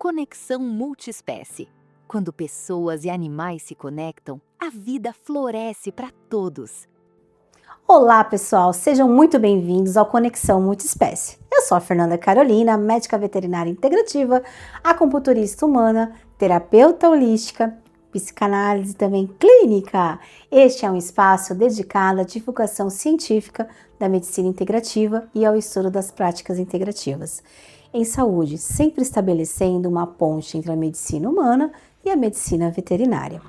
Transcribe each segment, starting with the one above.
Conexão Multiespécie. Quando pessoas e animais se conectam, a vida floresce para todos. Olá, pessoal! Sejam muito bem-vindos ao Conexão Multiespécie. Eu sou a Fernanda Carolina, médica veterinária integrativa, acupunturista humana, terapeuta holística, psicanálise e também clínica. Este é um espaço dedicado à divulgação científica da medicina integrativa e ao estudo das práticas integrativas em saúde, sempre estabelecendo uma ponte entre a medicina humana e a medicina veterinária.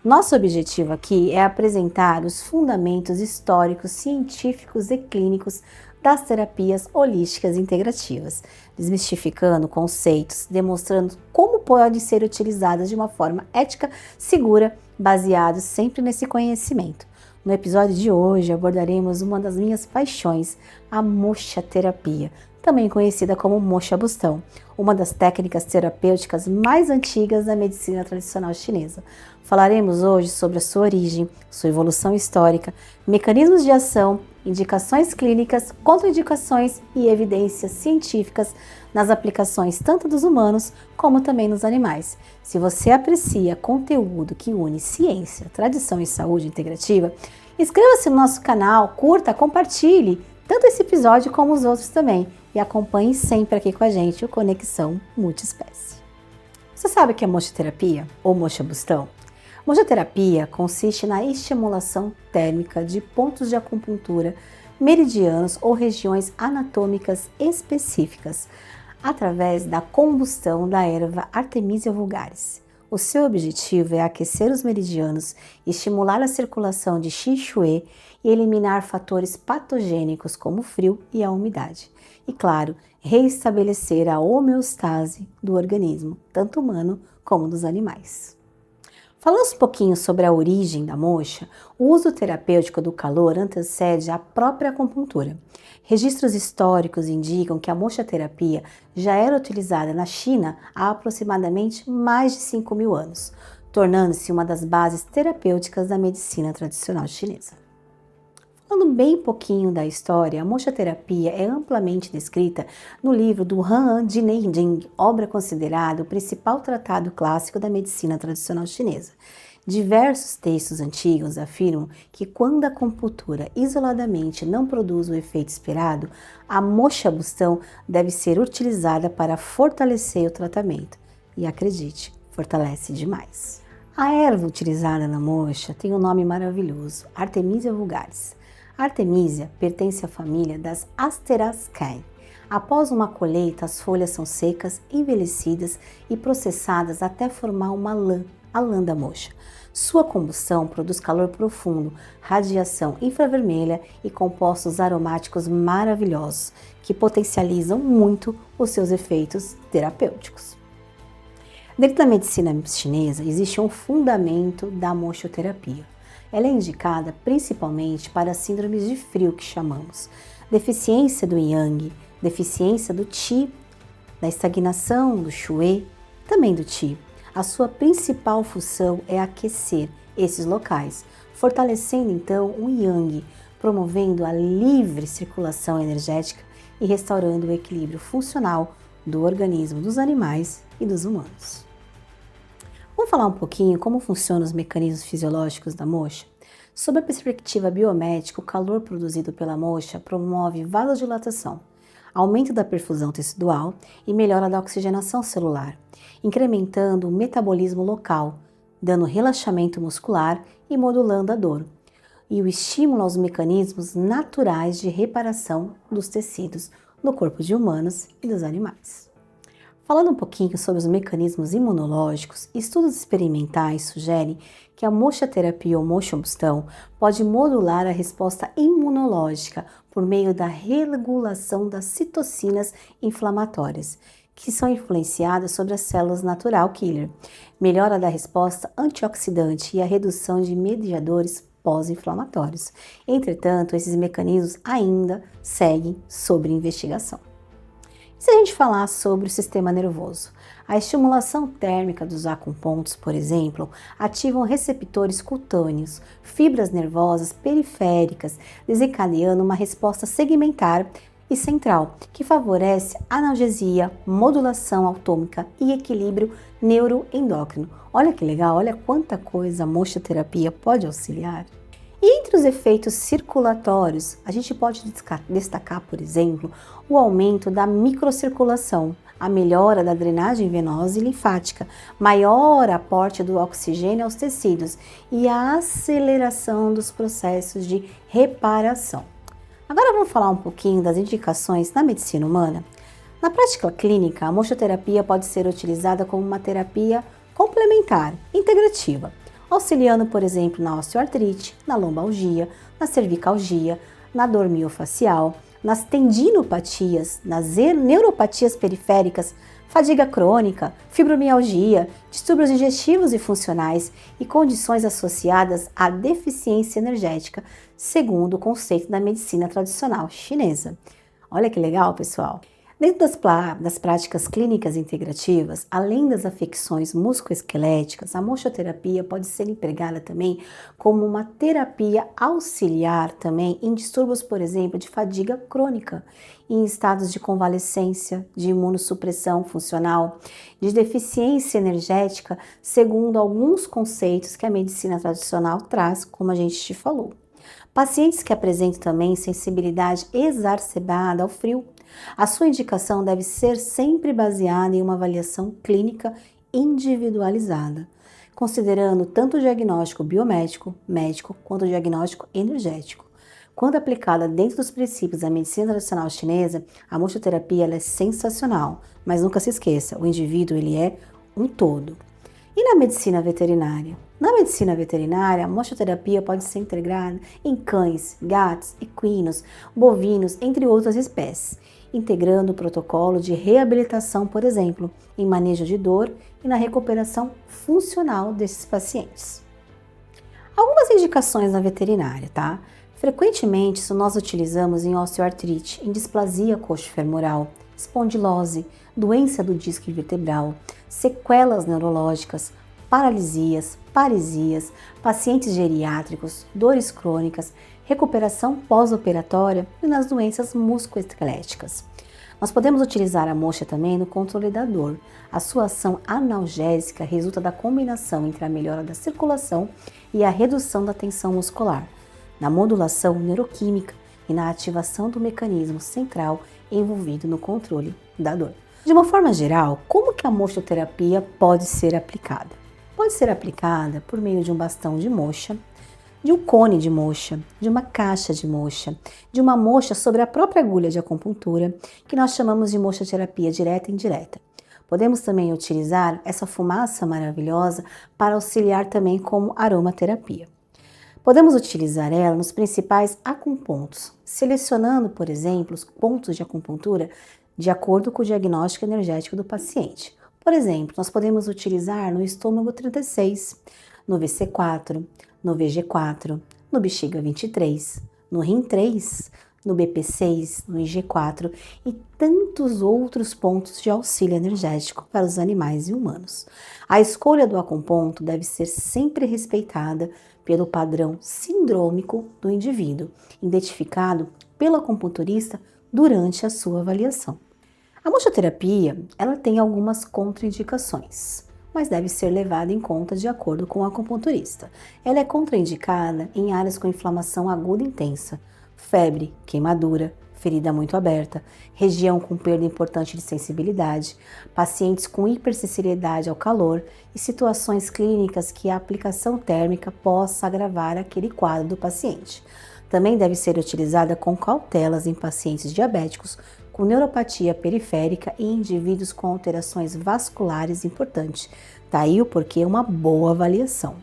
Nosso objetivo aqui é apresentar os fundamentos históricos, científicos e clínicos das terapias holísticas integrativas, desmistificando conceitos, demonstrando como podem ser utilizadas de uma forma ética, segura, baseados sempre nesse conhecimento. No episódio de hoje abordaremos uma das minhas paixões, a moxa-terapia, também conhecida como moxa-bustão, uma das técnicas terapêuticas mais antigas da medicina tradicional chinesa. Falaremos hoje sobre a sua origem, sua evolução histórica, mecanismos de ação, indicações clínicas, contraindicações e evidências científicas nas aplicações tanto dos humanos como também nos animais. Se você aprecia conteúdo que une ciência, tradição e saúde integrativa, inscreva-se no nosso canal, curta, compartilhe tanto esse episódio como os outros também e acompanhe sempre aqui com a gente o Conexão Multiespécie. Você sabe o que é moxa-terapia ou moxa-bustão? Moxa-terapia consiste na estimulação térmica de pontos de acupuntura, meridianos ou regiões anatômicas específicas, através da combustão da erva Artemisia vulgaris. O seu objetivo é aquecer os meridianos, estimular a circulação de Qi Shui e eliminar fatores patogênicos como o frio e a umidade. E, claro, reestabelecer a homeostase do organismo, tanto humano como dos animais. Falando um pouquinho sobre a origem da moxa, o uso terapêutico do calor antecede a própria acupuntura. Registros históricos indicam que a moxa-terapia já era utilizada na China há aproximadamente mais de 5.000 anos, tornando-se uma das bases terapêuticas da medicina tradicional chinesa. Falando bem pouquinho da história, a moxa-terapia é amplamente descrita no livro do Han Jineng, obra considerada o principal tratado clássico da medicina tradicional chinesa. Diversos textos antigos afirmam que quando a acupuntura isoladamente não produz o efeito esperado, a moxa-bustão deve ser utilizada para fortalecer o tratamento. E acredite, fortalece demais. A erva utilizada na moxa tem um nome maravilhoso, Artemisia vulgaris. A Artemisia pertence à família das Asteraceae. Após uma colheita, as folhas são secas, envelhecidas e processadas até formar uma lã, a lã da moxa. Sua combustão produz calor profundo, radiação infravermelha e compostos aromáticos maravilhosos, que potencializam muito os seus efeitos terapêuticos. Dentro da medicina chinesa, existe um fundamento da moxoterapia. Ela é indicada principalmente para síndromes de frio que chamamos, deficiência do yang, deficiência do qi, da estagnação do shui, também do qi. A sua principal função é aquecer esses locais, fortalecendo então o yang, promovendo a livre circulação energética e restaurando o equilíbrio funcional do organismo dos animais e dos humanos. Vamos falar um pouquinho como funcionam os mecanismos fisiológicos da moxa? Sob a perspectiva biomédica, o calor produzido pela moxa promove vasodilatação, aumento da perfusão tecidual e melhora da oxigenação celular, incrementando o metabolismo local, dando relaxamento muscular e modulando a dor, e o estímulo aos mecanismos naturais de reparação dos tecidos no corpo de humanos e dos animais. Falando um pouquinho sobre os mecanismos imunológicos, estudos experimentais sugerem que a moxa-terapia ou moxa-bustão pode modular a resposta imunológica por meio da regulação das citocinas inflamatórias, que são influenciadas sobre as células natural killer, melhora da resposta antioxidante e a redução de mediadores pós-inflamatórios. Entretanto, esses mecanismos ainda seguem sob investigação. Se a gente falar sobre o sistema nervoso, a estimulação térmica dos acupontos, por exemplo, ativam receptores cutâneos, fibras nervosas periféricas, desencadeando uma resposta segmentar e central, que favorece analgesia, modulação autômica e equilíbrio neuroendócrino. Olha que legal, olha quanta coisa a mochoterapia pode auxiliar. E entre os efeitos circulatórios, a gente pode destacar, por exemplo, o aumento da microcirculação, a melhora da drenagem venosa e linfática, maior aporte do oxigênio aos tecidos e a aceleração dos processos de reparação. Agora vamos falar um pouquinho das indicações na medicina humana. Na prática clínica, a mochoterapia pode ser utilizada como uma terapia complementar, integrativa, auxiliando, por exemplo, na osteoartrite, na lombalgia, na cervicalgia, na dor miofacial, nas tendinopatias, nas neuropatias periféricas, fadiga crônica, fibromialgia, distúrbios digestivos e funcionais e condições associadas à deficiência energética, segundo o conceito da medicina tradicional chinesa. Olha que legal, pessoal! Dentro das práticas clínicas integrativas, além das afecções musculoesqueléticas, a mochoterapia pode ser empregada também como uma terapia auxiliar também em distúrbios, por exemplo, de fadiga crônica, em estados de convalescência, de imunossupressão funcional, de deficiência energética, segundo alguns conceitos que a medicina tradicional traz, como a gente te falou. Pacientes que apresentam também sensibilidade exacerbada ao frio. A sua indicação deve ser sempre baseada em uma avaliação clínica individualizada, considerando tanto o diagnóstico biomédico, médico, quanto o diagnóstico energético. Quando aplicada dentro dos princípios da medicina tradicional chinesa, a mochoterapia ela é sensacional, mas nunca se esqueça, o indivíduo ele é um todo. E na medicina veterinária? Na medicina veterinária, a mochoterapia pode ser integrada em cães, gatos, equinos, bovinos, entre outras espécies, integrando o protocolo de reabilitação, por exemplo, em manejo de dor e na recuperação funcional desses pacientes. Algumas indicações na veterinária, tá? Frequentemente, isso nós utilizamos em osteoartrite, em displasia coxofemoral, espondilose, doença do disco vertebral, sequelas neurológicas, paralisias, paresias, pacientes geriátricos, dores crônicas, recuperação pós-operatória e nas doenças musculoesqueléticas. Nós podemos utilizar a mocha também no controle da dor. A sua ação analgésica resulta da combinação entre a melhora da circulação e a redução da tensão muscular, na modulação neuroquímica e na ativação do mecanismo central envolvido no controle da dor. De uma forma geral, como que a mochoterapia pode ser aplicada? Pode ser aplicada por meio de um bastão de mocha, de um cone de mocha, de uma caixa de mocha, de uma mocha sobre a própria agulha de acupuntura, que nós chamamos de mochoterapia direta e indireta. Podemos também utilizar essa fumaça maravilhosa para auxiliar também como aromaterapia. Podemos utilizar ela nos principais acupontos, selecionando, por exemplo, os pontos de acupuntura de acordo com o diagnóstico energético do paciente. Por exemplo, nós podemos utilizar no estômago 36, no VC4, no VG4, no bexiga 23, no rim 3, no BP6, no IG4 e tantos outros pontos de auxílio energético para os animais e humanos. A escolha do acuponto deve ser sempre respeitada pelo padrão sindrômico do indivíduo, identificado pelo acupunturista durante a sua avaliação. A mochoterapia, ela tem algumas contraindicações, mas deve ser levada em conta de acordo com o acupunturista. Ela é contraindicada em áreas com inflamação aguda intensa, febre, queimadura, ferida muito aberta, região com perda importante de sensibilidade, pacientes com hipersensibilidade ao calor e situações clínicas que a aplicação térmica possa agravar aquele quadro do paciente. Também deve ser utilizada com cautelas em pacientes diabéticos, com neuropatia periférica e indivíduos com alterações vasculares importantes. Daí o porquê uma boa avaliação.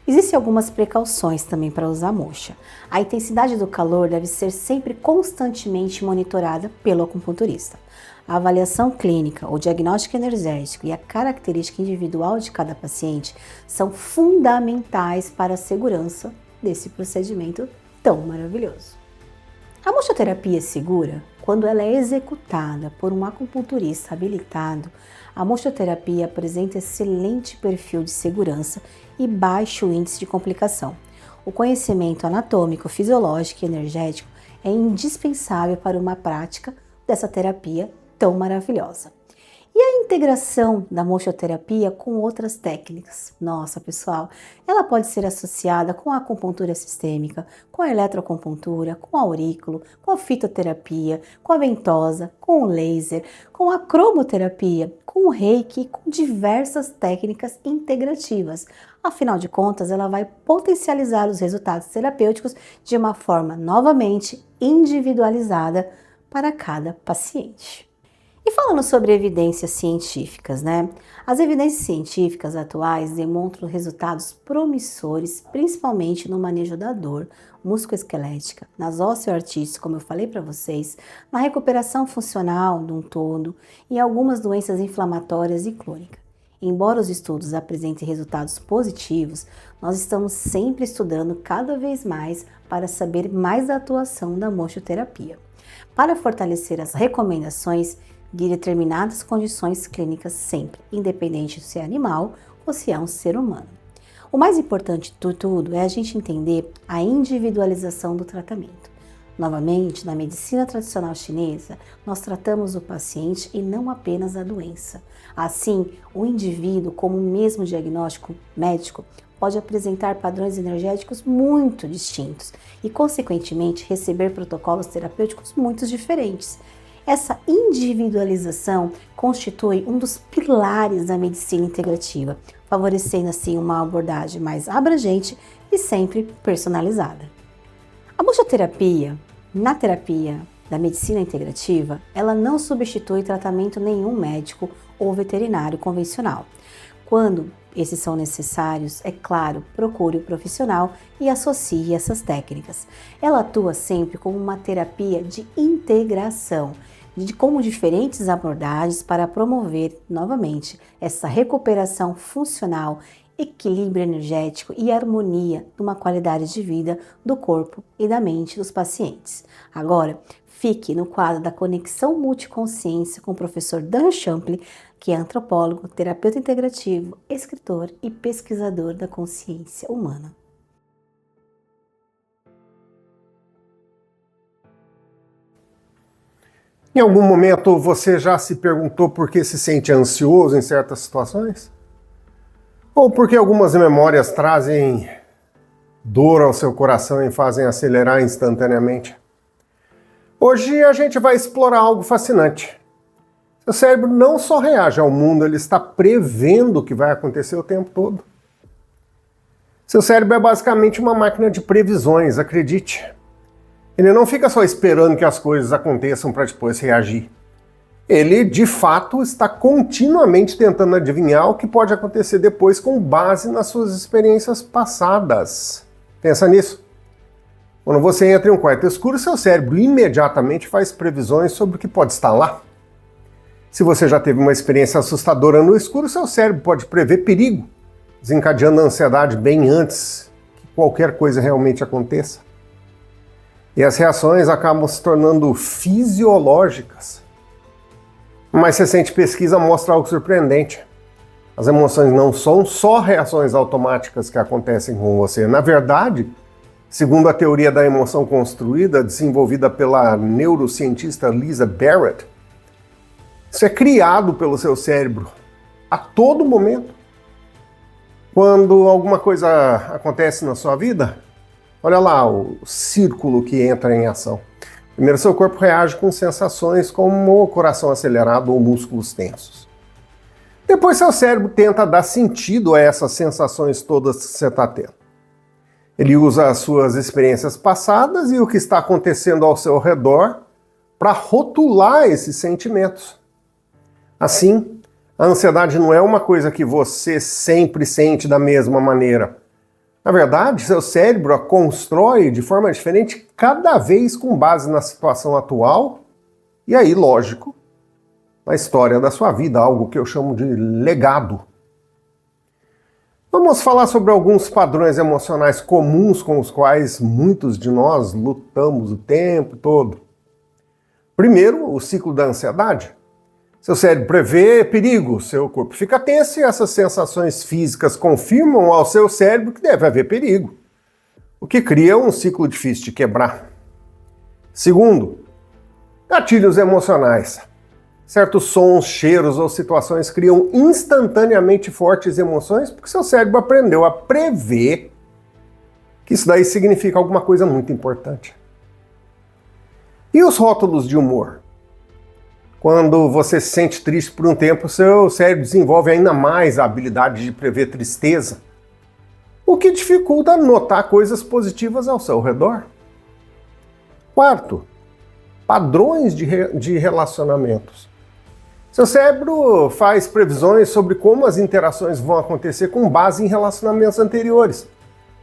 Existem algumas precauções também para usar a mocha. A intensidade do calor deve ser sempre constantemente monitorada pelo acupunturista. A avaliação clínica, o diagnóstico energético e a característica individual de cada paciente são fundamentais para a segurança desse procedimento tão maravilhoso. A mochoterapia é segura quando ela é executada por um acupunturista habilitado. A mochoterapia apresenta excelente perfil de segurança e baixo índice de complicação. O conhecimento anatômico, fisiológico e energético é indispensável para uma prática dessa terapia tão maravilhosa. E a integração da mochoterapia com outras técnicas? Nossa, pessoal, ela pode ser associada com a acupuntura sistêmica, com a eletroacupuntura, com a aurículo, com a fitoterapia, com a ventosa, com o laser, com a cromoterapia, com o reiki, com diversas técnicas integrativas. Afinal de contas, ela vai potencializar os resultados terapêuticos de uma forma novamente individualizada para cada paciente. E falando sobre evidências científicas, né? As evidências científicas atuais demonstram resultados promissores, principalmente no manejo da dor musculoesquelética, nas osteoartrites, como eu falei para vocês, na recuperação funcional de um todo e em algumas doenças inflamatórias e crônicas. Embora os estudos apresentem resultados positivos, nós estamos sempre estudando cada vez mais para saber mais da atuação da mochoterapia. Para fortalecer as recomendações de determinadas condições clínicas sempre, independente se é animal ou se é um ser humano. O mais importante de tudo é a gente entender a individualização do tratamento. Novamente, na medicina tradicional chinesa, nós tratamos o paciente e não apenas a doença. Assim, o indivíduo, como o mesmo diagnóstico médico, pode apresentar padrões energéticos muito distintos e, consequentemente, receber protocolos terapêuticos muito diferentes. Essa individualização constitui um dos pilares da medicina integrativa, favorecendo assim uma abordagem mais abrangente e sempre personalizada. A mochoterapia, na terapia da medicina integrativa, ela não substitui tratamento nenhum médico ou veterinário convencional. Quando esses são necessários, é claro, procure o profissional e associe essas técnicas. Ela atua sempre como uma terapia de integração, como diferentes abordagens para promover novamente essa recuperação funcional, equilíbrio energético e harmonia numa qualidade de vida do corpo e da mente dos pacientes. Agora, fique no quadro da Conexão Multiconsciência com o professor Dan Champlin, que é antropólogo, terapeuta integrativo, escritor e pesquisador da consciência humana. Em algum momento você já se perguntou por que se sente ansioso em certas situações? Ou porque algumas memórias trazem dor ao seu coração e fazem acelerar instantaneamente? Hoje a gente vai explorar algo fascinante. Seu cérebro não só reage ao mundo, ele está prevendo o que vai acontecer o tempo todo. Seu cérebro é basicamente uma máquina de previsões, acredite. Ele não fica só esperando que as coisas aconteçam para depois reagir. Ele, de fato, está continuamente tentando adivinhar o que pode acontecer depois com base nas suas experiências passadas. Pensa nisso. Quando você entra em um quarto escuro, seu cérebro imediatamente faz previsões sobre o que pode estar lá. Se você já teve uma experiência assustadora no escuro, seu cérebro pode prever perigo, desencadeando a ansiedade bem antes que qualquer coisa realmente aconteça. E as reações acabam se tornando fisiológicas. Uma mais recente pesquisa mostra algo surpreendente. As emoções não são só reações automáticas que acontecem com você. Na verdade, segundo a teoria da emoção construída, desenvolvida pela neurocientista Lisa Barrett, isso é criado pelo seu cérebro a todo momento. Quando alguma coisa acontece na sua vida, olha lá o círculo que entra em ação. Primeiro, seu corpo reage com sensações como o coração acelerado ou músculos tensos. Depois, seu cérebro tenta dar sentido a essas sensações todas que você está tendo. Ele usa as suas experiências passadas e o que está acontecendo ao seu redor para rotular esses sentimentos. Assim, a ansiedade não é uma coisa que você sempre sente da mesma maneira. Na verdade, seu cérebro a constrói de forma diferente cada vez com base na situação atual e aí, lógico, na história da sua vida, algo que eu chamo de legado. Vamos falar sobre alguns padrões emocionais comuns com os quais muitos de nós lutamos o tempo todo. Primeiro, o ciclo da ansiedade. Seu cérebro prevê perigo, seu corpo fica tenso e essas sensações físicas confirmam ao seu cérebro que deve haver perigo, o que cria um ciclo difícil de quebrar. Segundo, gatilhos emocionais. Certos sons, cheiros ou situações criam instantaneamente fortes emoções porque seu cérebro aprendeu a prever que isso daí significa alguma coisa muito importante. E os rótulos de humor? Quando você se sente triste por um tempo, seu cérebro desenvolve ainda mais a habilidade de prever tristeza, o que dificulta notar coisas positivas ao seu redor. Quarto, padrões de relacionamentos. Seu cérebro faz previsões sobre como as interações vão acontecer com base em relacionamentos anteriores,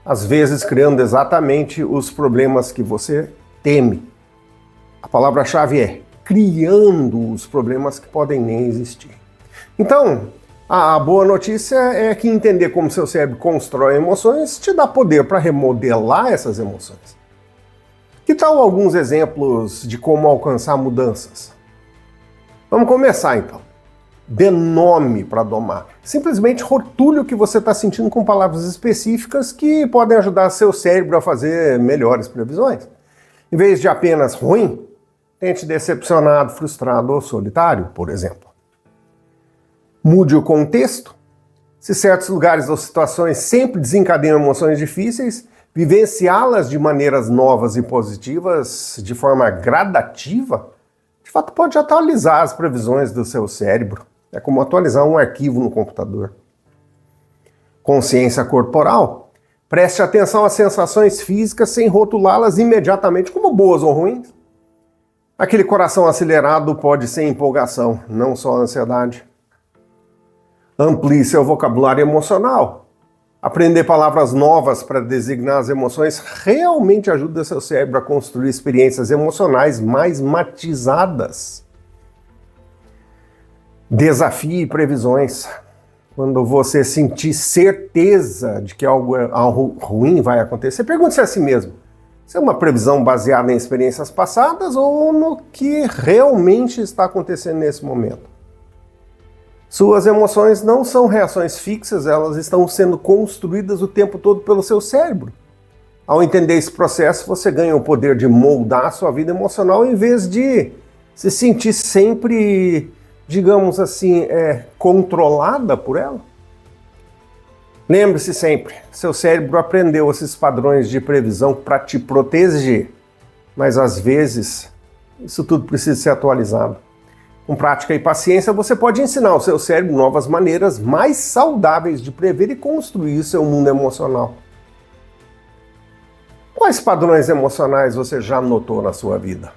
às vezes criando exatamente os problemas que você teme. A palavra-chave é criando os problemas que podem nem existir. Então, a boa notícia é que entender como seu cérebro constrói emoções te dá poder para remodelar essas emoções. Que tal alguns exemplos de como alcançar mudanças? Vamos começar então. Dê nome para domar. Simplesmente rotule o que você está sentindo com palavras específicas que podem ajudar seu cérebro a fazer melhores previsões. Em vez de apenas ruim, tente decepcionado, frustrado ou solitário, por exemplo. Mude o contexto. Se certos lugares ou situações sempre desencadeiam emoções difíceis, vivenciá-las de maneiras novas e positivas, de forma gradativa, de fato pode atualizar as previsões do seu cérebro. É como atualizar um arquivo no computador. Consciência corporal. Preste atenção às sensações físicas sem rotulá-las imediatamente como boas ou ruins. Aquele coração acelerado pode ser empolgação, não só ansiedade. Amplie seu vocabulário emocional. Aprender palavras novas para designar as emoções realmente ajuda seu cérebro a construir experiências emocionais mais matizadas. Desafie previsões. Quando você sentir certeza de que algo ruim vai acontecer, pergunte-se a si mesmo: isso é uma previsão baseada em experiências passadas ou no que realmente está acontecendo nesse momento? Suas emoções não são reações fixas, elas estão sendo construídas o tempo todo pelo seu cérebro. Ao entender esse processo, você ganha o poder de moldar a sua vida emocional em vez de se sentir sempre, digamos assim, controlada por ela. Lembre-se sempre, seu cérebro aprendeu esses padrões de previsão para te proteger, mas às vezes isso tudo precisa ser atualizado. Com prática e paciência, você pode ensinar ao seu cérebro novas maneiras mais saudáveis de prever e construir seu mundo emocional. Quais padrões emocionais você já notou na sua vida?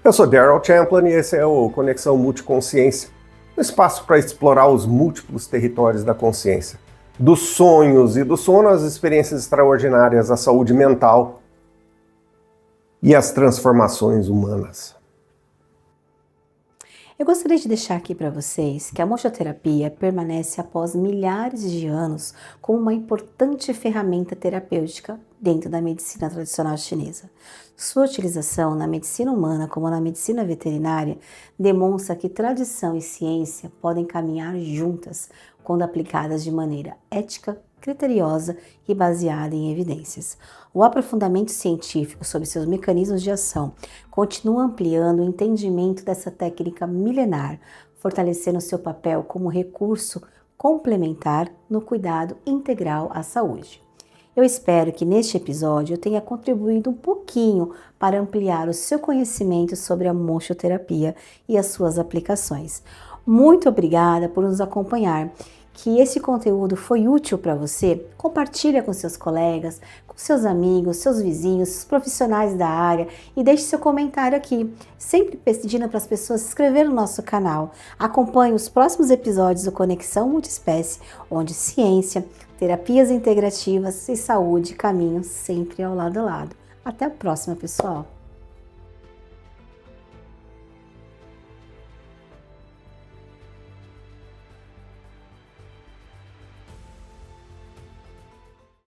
Eu sou Daryl Champlin e esse é o Conexão Multiconsciência, um espaço para explorar os múltiplos territórios da consciência, dos sonhos e do sono às experiências extraordinárias, a saúde mental e as transformações humanas. Eu gostaria de deixar aqui para vocês que a mochoterapia permanece após milhares de anos como uma importante ferramenta terapêutica dentro da medicina tradicional chinesa. Sua utilização na medicina humana como na medicina veterinária demonstra que tradição e ciência podem caminhar juntas quando aplicadas de maneira ética, criteriosa e baseada em evidências. O aprofundamento científico sobre seus mecanismos de ação continua ampliando o entendimento dessa técnica milenar, fortalecendo seu papel como recurso complementar no cuidado integral à saúde. Eu espero que neste episódio eu tenha contribuído um pouquinho para ampliar o seu conhecimento sobre a mochoterapia e as suas aplicações. Muito obrigada por nos acompanhar. Que esse conteúdo foi útil para você, compartilha com seus colegas, com seus amigos, seus vizinhos, seus profissionais da área e deixe seu comentário aqui, sempre pedindo para as pessoas se inscreverem no nosso canal. Acompanhe os próximos episódios do Conexão Multiespécie, onde ciência, terapias integrativas e saúde caminham sempre ao lado a lado. Até a próxima, pessoal!